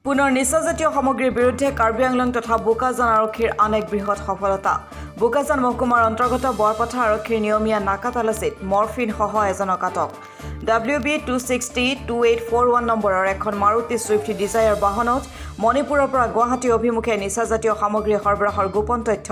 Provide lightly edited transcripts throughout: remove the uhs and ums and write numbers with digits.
পুনৰ নিচাজাতীয় সামগ্ৰীৰ বিৰুদ্ধে কাৰ্বি আংলং তথা বোকাজান আৰক্ষীৰ আন এক বৃহৎ সফলতা বোকাজান মহকুমাৰ অন্তৰ্গত বৰপথাৰ আৰক্ষীৰ নিয়মীয়া নাকা তালাচীত মৰফিন সহ এজনক আটক WB 2602841 নম্বৰৰ এখন মাৰুতি ছুইফ্ট ডিজায়াৰ বাহনত মণিপুৰৰ পৰা গুৱাহাটী অভিমুখে নিচাজাতীয় সামগ্ৰী সৰবৰাহৰ গোপন তথ্য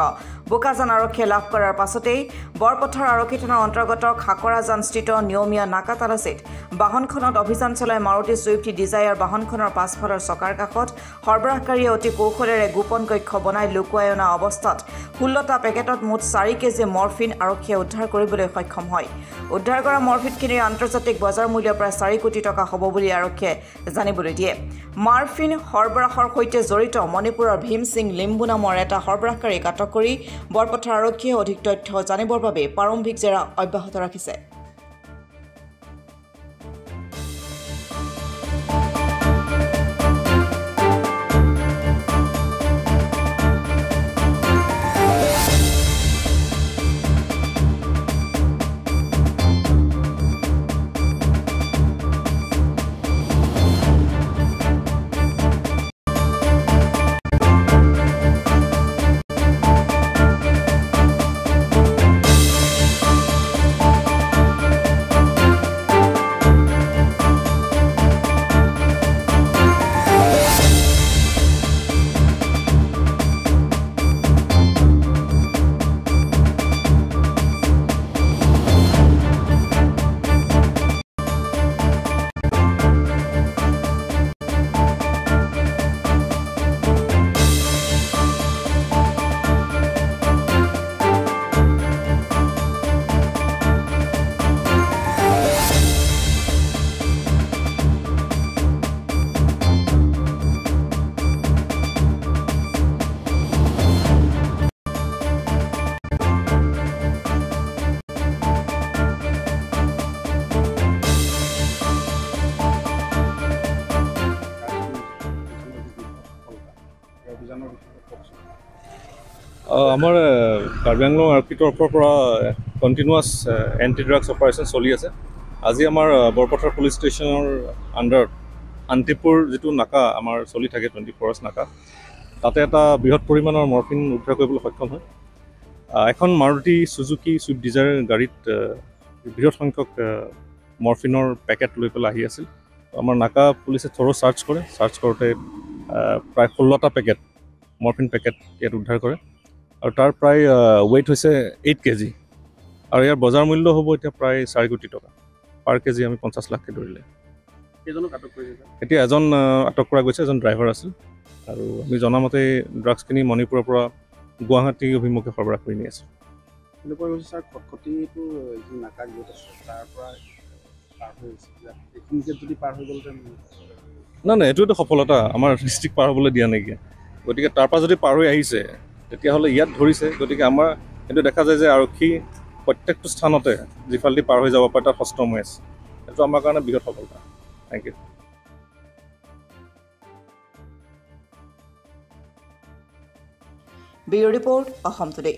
বোকাজান আৰক্ষীয়ে লাভ কৰাৰ পাছতেই বৰপথাৰ আৰক্ষী থানাৰ অন্তৰ্গত খাকৰাজানস্থিত নিয়মীয়া নাকা তালাচীত বাহনখনত অভিযান চলাই মাৰুতি ছুইফ্ট ডিজায়াৰ বাহনখনৰ পাছফালৰ চকাৰ কাষত সৰবৰাহকাৰীয়ে অতি কৌশলেৰে গোপন কক্ষ বনাই লুকুৱাই অনা অৱস্থাত 16টা পেকেটত মুঠ 4 কেজি মৰফিন আৰক্ষীয়ে উদ্ধাৰ কৰিবলৈ সক্ষম হয় উদ্ধাৰ কৰা মৰফিনখিনিৰ আন্তৰ্জাতিক বজাৰ মূল্য প্ৰায় 4 কোটি টকা হ'ব বুলি আৰক্ষীয়ে জানিবলৈ দিয়ে মৰফিন সৰবৰাহৰ সৈতে জড়িত মণিপুৰৰ ভীম সিং লিম্বু নামৰ এটা সৰবৰাহকাৰীক আটক কৰি বৰপথাৰ আৰক্ষীয়ে অধিক তথ্য জানিবৰ বাবে প্ৰাৰম্ভিক জেৰা অব্যাহত ৰাখিছে আমাৰ কাৰ্বি আংলং আৰক্ষীৰ তৰফৰ পৰা কণ্টিনিউৱাছ এণ্টি ড্ৰাগছ অপাৰেশ্যন চলি আছে আজি আমাৰ বৰপথাৰ পুলিচ ষ্টেচনৰ আণ্ডাৰত শান্তিপুৰ যিটো নাকা আমাৰ চলি থাকে 24 নাকা তাতে এটা বৃহৎ পৰিমাণৰ মৰফিন উদ্ধাৰ কৰিবলৈ সক্ষম হয় এখন মাৰুতি সুজুকি ছুইফ্ট ডিজায়াৰ গাড়ীত বৃহৎ সংখ্যক মৰফিনৰ পেকেট লৈ পেলাই আহি আছিল আমাৰ নাকা পুলিচে থৰো চাৰ্চ কৰোঁতে প্ৰায় 16টা পেকেট মৰফিন পেকেট ইয়াত উদ্ধাৰ কৰে আৰু তাৰ প্ৰায় ৱেইট হৈছে 8 কেজি আৰু ইয়াৰ বজাৰ মূল্য হ'ব এতিয়া প্ৰায় 4 কোটি টকা পাৰ কেজি আমি 50 লাখকে ধৰিলে কেইজনক আটক কৰিছে এতিয়া এজন আটক কৰা গৈছে এজন ড্ৰাইভাৰ আছিল আৰু আমি জনামতে ড্ৰাগছখিনি মণিপুৰৰ পৰা গুৱাহাটী অভিমুখে সৰবৰাহ কৰি নি আছে এনেকুৱা হৈছে ছাৰ খটখটিটো যি নাকা গেট আছে তাৰ পৰা পাৰ হৈ আছে এইখিনিকে যদি পাৰ হৈ গ'ল নাই এইটো এটা সফলতা আমাৰ ডিষ্ট্ৰিক্ট পাৰ হ'বলৈ দিয়া নাইকিয়া গতিকে তাৰ পৰা যদি পাৰ হৈ আহিছে তেতিয়াহ'লে ইয়াত ধৰিছে গতিকে আমাৰ এইটো দেখা যায় যে আৰক্ষী প্ৰত্যেকটো স্থানতে যিফালেদি পাৰ হৈ যাব পাৰে তাত সষ্টম হৈ আছে এইটো আমাৰ কাৰণে বৃহৎ সফলতা thank you bureau report Assam today